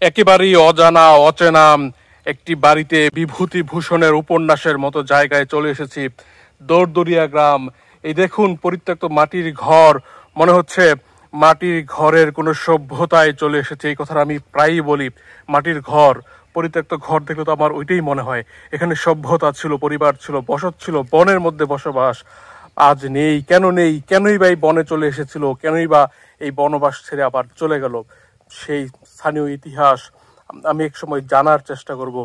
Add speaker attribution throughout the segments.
Speaker 1: একেবারেই অজানা অচেনা একটি বাড়িতে বিভূতিভূষণের উপন্যাসের মতো জায়গায় চলে এসেছি। দরদরিয়া গ্রাম। এই দেখুন পরিত্যক্ত মাটির ঘর, মনে হচ্ছে মাটির ঘরের কোনো সভ্যতায় চলে এসেছে। এই কথাটা আমি প্রায়ই বলি, মাটির ঘর, পরিত্যক্ত ঘর দেখলে তো আমার ওইটাই মনে হয়। এখানে সভ্যতা ছিল, পরিবার ছিল, বসত ছিল, বনের মধ্যে বসবাস। আজ নেই, কেন নেই? কেনই বা এই বনে চলে এসেছিল? কেনই বা এই বনবাস ছেড়ে আবার চলে গেল? সেই স্থানীয় ইতিহাস আমি এক সময় জানার চেষ্টা করব।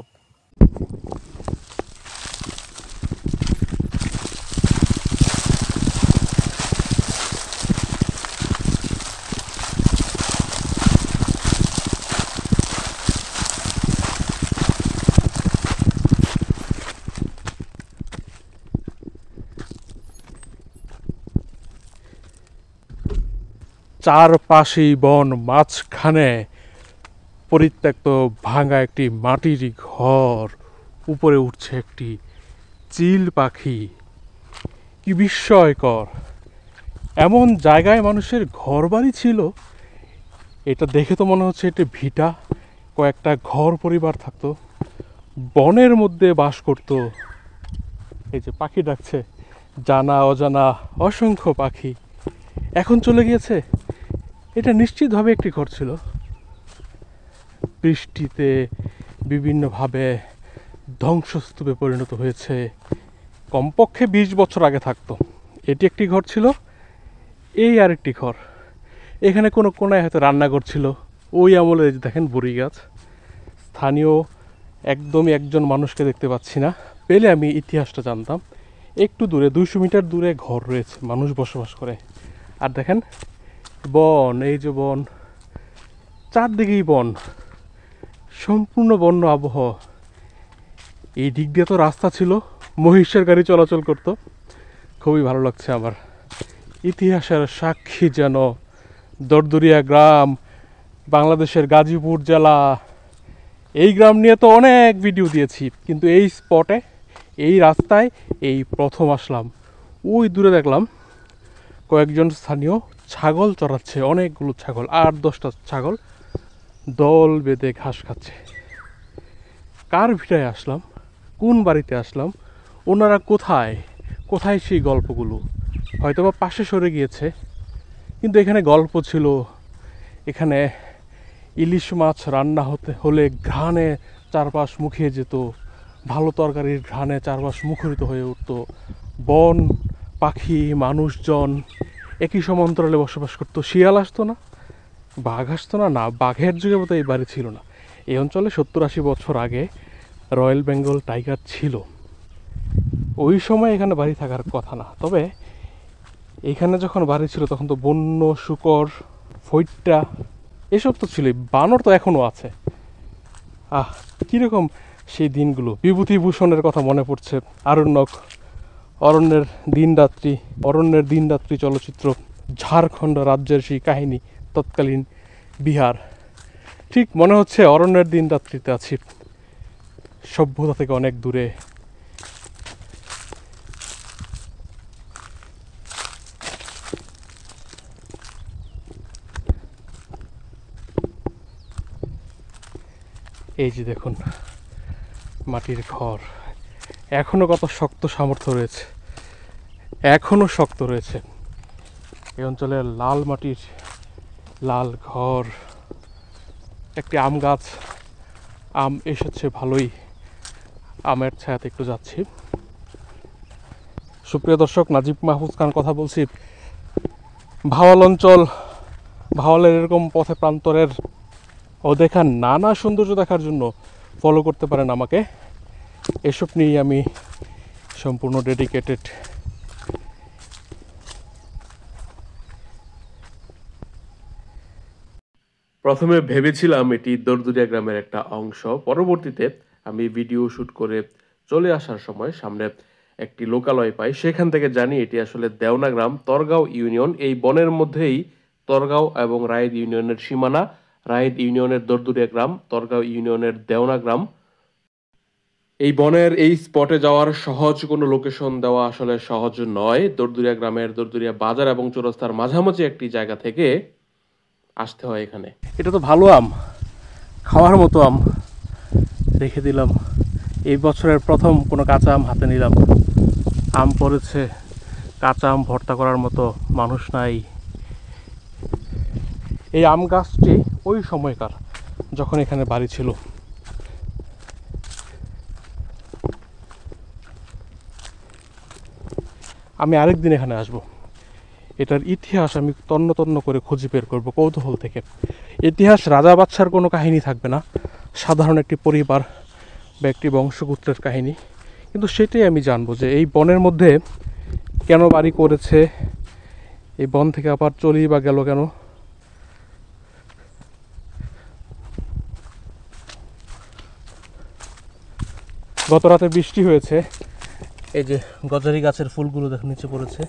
Speaker 1: 4 পাশেই বন, মাঝখানে পরিত্যক্ত ভাঙা একটি মাটির ঘর, উপরে উঠছে একটি চিল পাখি। কি বিস্ময়কর! এমন জায়গায় মানুষের ঘর বাড়ি ছিল। এটা দেখে তো মনে হচ্ছে এটা ভিটা, কয়েকটা ঘর পরিবার থাকতো, বনের মধ্যে বাস করত। এই যে পাখি ডাকছে, জানা অজানা অসংখ্য পাখি এখন চলে গিয়েছে। এটা নিশ্চিতভাবে একটি ঘর ছিল। বৃষ্টিতে বিভিন্নভাবে ধ্বংসস্তূপে পরিণত হয়েছে। কমপক্ষে 20 বছর আগে থাকতো। এটি একটি ঘর ছিল, এই আরেকটি ঘর। এখানে কোনো কোনায় হয়তো রান্নাঘর ছিল। ওই আমলে দেখেন বড়ি গাছ। স্থানীয় একদমই একজন মানুষকে দেখতে পাচ্ছি না, পেলে আমি ইতিহাসটা জানতাম। একটু দূরে 200 মিটার দূরে ঘর রয়েছে, মানুষ বসবাস করে। আর দেখেন বন, এই যে বন, চারদিকেই বন, সম্পূর্ণ বন্য আবহাওয়া। এই দিক দিয়ে তো রাস্তা ছিল, মহিষের গাড়ি চলাচল করত। খুবই ভালো লাগছে আমার। ইতিহাসের সাক্ষী যেন দরদরিয়া গ্রাম, বাংলাদেশের গাজীপুর জেলা। এই গ্রাম নিয়ে তো অনেক ভিডিও দিয়েছি, কিন্তু এই স্পটে, এই রাস্তায় এই প্রথম আসলাম। ওই দূরে দেখলাম কয়েকজন স্থানীয় ছাগল চড়াচ্ছে, অনেকগুলো ছাগল, 8-10টা ছাগল দল বেঁধে ঘাস খাচ্ছে। কার ভিটায় আসলাম, কোন বাড়িতে আসলাম, ওনারা কোথায় কোথায় সেই গল্পগুলো হয়তোবা পাশে সরে গিয়েছে, কিন্তু এখানে গল্প ছিল। এখানে ইলিশ মাছ রান্না হলে ঘ্রাণে চারপাশ মুখিয়ে যেত, ভালো তরকারির ঘ্রাণে চারপাশ মুখরিত হয়ে উঠত। বন, পাখি, মানুষজন একই সমান্তরালে বসবাস করতো। শিয়াল আসতো না, বাঘ আসতো না, না বাঘের যুগে মতো এই বাড়ি ছিল না। এই অঞ্চলে 70-80 বছর আগে রয়্যাল বেঙ্গল টাইগার ছিল। ওই সময় এখানে বাড়ি থাকার কথা না। তবে এইখানে যখন বাড়ি ছিল তখন তো বন্য শূকর, ফৈট্টা এসব তো ছিল। বানর তো এখনও আছে। কীরকম সেই দিনগুলো! বিভূতিভূষণের কথা মনে পড়ছে। অরণ্যের দিন রাত্রি চলচ্চিত্র, ঝাড়খণ্ড রাজ্যের সেই কাহিনী, তৎকালীন বিহার। ঠিক মনে হচ্ছে অরণ্যের দিন রাত্রিতে আছি, সভ্যতা থেকে অনেক দূরে। এই যে দেখুন মাটির ঘর, এখনো কত শক্ত সামর্থ্য রয়েছে, এখনো শক্ত রয়েছে। এই অঞ্চলে লাল মাটির লাল ঘর, একটি আম গাছ, আম এসেছে ভালোই, আমের ছায়াতে একটু যাচ্ছি। সুপ্রিয় দর্শক, নাজিব মাহফুজ খান কথা বলছি। ভাওয়াল অঞ্চল, ভাওয়ালের এরকম পথে প্রান্তরের অদেখা নানা সৌন্দর্য দেখার জন্য ফলো করতে পারেন আমাকে। এসব নিয়েই আমি সম্পূর্ণ ডেডিকেটেড। প্রথমে ভেবেছিলাম এটি দরদরিয়া গ্রামের একটা অংশ। পরবর্তীতে আমি ভিডিও শ্যুট করে চলে আসার সময় সামনে একটি লোকালয় পাই, সেখান থেকে জানি এটি আসলে দেওনা গ্রাম, তরগাঁও ইউনিয়ন। এই বনের মধ্যেই তরগাঁও এবং রায়েদ ইউনিয়নের সীমানা। রায়েদ ইউনিয়নের দরদরিয়া গ্রাম, তরগাঁও ইউনিয়নের দেওনা গ্রাম। এই বনের এই স্পটে যাওয়ার সহজ কোনো লোকেশন দেওয়া আসলে সহজ নয়। দরদরিয়া গ্রামের দরদরিয়া বাজার এবং চৌরাস্তার মাঝামাঝি একটি জায়গা থেকে আসতে হয় এখানে। এটা তো ভালো আম, খাওয়ার মতো আম রেখে দিলাম। এই বছরের প্রথম কোনো কাঁচা আম হাতে নিলাম। আম পড়েছে, কাঁচা আম ভর্তা করার মতো মানুষ নাই। এই আম গাছটি ওই সময়কার, যখন এখানে বাড়ি ছিল। আমি আরেকদিন এখানে আসব, এটার ইতিহাস আমি তন্ন তন্ন করে খুঁজে বের করব কৌতূহল থেকে। ইতিহাস রাজা বাদশার কোনো কাহিনী থাকবে না, সাধারণ একটি পরিবার বা একটি বংশগোত্রের কাহিনী। কিন্তু সেটাই আমি জানবো যে এই বনের মধ্যে কেন বাড়ি করেছে, এই বন থেকে আবার চলেই বা গেল কেন। গত রাতে বৃষ্টি হয়েছে, এই যে গজারি গাছের ফুলগুলো দেখো নিচে পড়েছে।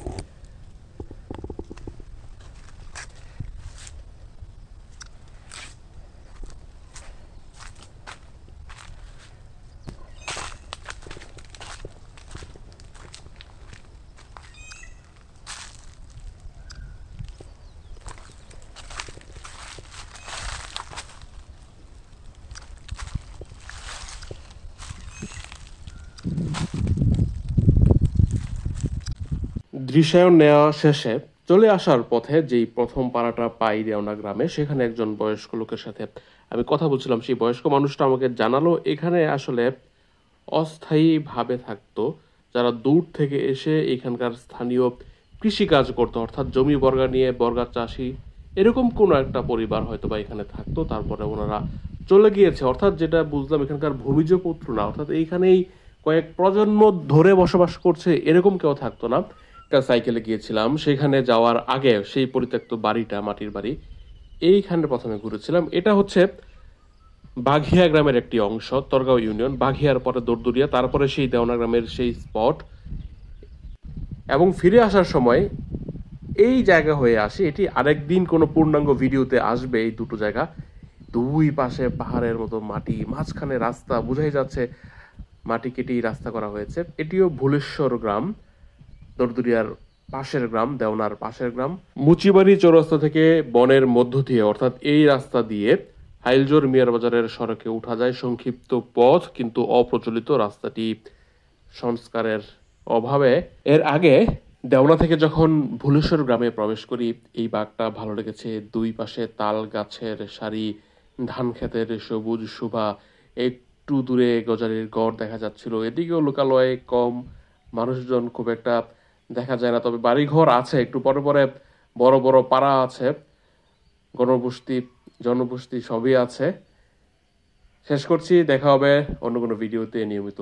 Speaker 1: দৃশ্যায়ন নেওয়া শেষে চলে আসার পথে যেই প্রথম পাড়াটা পাই দেওনা গ্রামে, সেখানে একজন বয়স্ক লোকের সাথে আমি কথা বলছিলাম। সেই বয়স্ক মানুষটা আমাকে জানালো এখানে আসলে অস্থায়ীভাবে থাকতো যারা দূর থেকে এসে এখানকার স্থানীয় কৃষিকাজ করতো, অর্থাৎ জমি বর্গা নিয়ে বর্গা চাষি এরকম কোনো একটা পরিবার হয়তো বা এখানে থাকতো। তারপরে ওনারা চলে গিয়েছে, অর্থাৎ যেটা বুঝলাম এখানকার ভূমিজ পুত্র না, অর্থাৎ এইখানেই কয়েক প্রজন্ম ধরে বসবাস করছে এরকম কেউ থাকতো না। একটা সাইকেলে গিয়েছিলাম, সেখানে যাওয়ার আগে সেই পরিত্যক্ত বাড়িটা, মাটির বাড়ি, এইখানে প্রথমে ঘুরেছিলাম। এটা হচ্ছে বাঘিয়া গ্রামের একটি অংশ, তরগাঁও ইউনিয়ন। বাঘিয়ার পরে দরদুরিয়া, তারপরে সেই দেওনা গ্রামের সেই স্পট। এবং ফিরে আসার সময় এই জায়গা হয়ে আসি। এটি আরেকদিন কোনো পূর্ণাঙ্গ ভিডিওতে আসবে। এই দুটো জায়গা, দুই পাশে পাহাড়ের মতো মাটি, মাঝখানে রাস্তা, বোঝাই যাচ্ছে মাটি কেটেই রাস্তা করা হয়েছে। এটিও ভুলেশ্বর গ্রাম, দরদুরিয়ার পাশের গ্রাম, দেওনার পাশের গ্রাম। মুচিবাড়ি চৌরাস্তা থেকে বনের মধ্য দিয়ে, অর্থাৎ এই রাস্তা দিয়ে হাইলজোর মিয়ার বাজারের সড়কে উঠা যায়। সংক্ষিপ্ত পথ, কিন্তু অপ্রচলিত। রাস্তাটি সংস্কারের অভাবে। এর আগে দেওনা থেকে যখন ভুলেশ্বর গ্রামে প্রবেশ করি, এই বাগটা ভালো লেগেছে। দুই পাশে তাল গাছের সারি, ধান ক্ষেতের সবুজ শোভা, একটু দূরে গজারির গড় দেখা যাচ্ছিল। এদিকেও লোকালয় কম, মানুষজন খুব একটা দেখা যায় না, তবে বাড়িঘর আছে। একটু পরে পরে বড় বড় পাড়া আছে, গণবসতি জনবসতি সবই আছে। শেষ করছি, দেখা হবে অন্য কোনো ভিডিওতে নিয়মিত।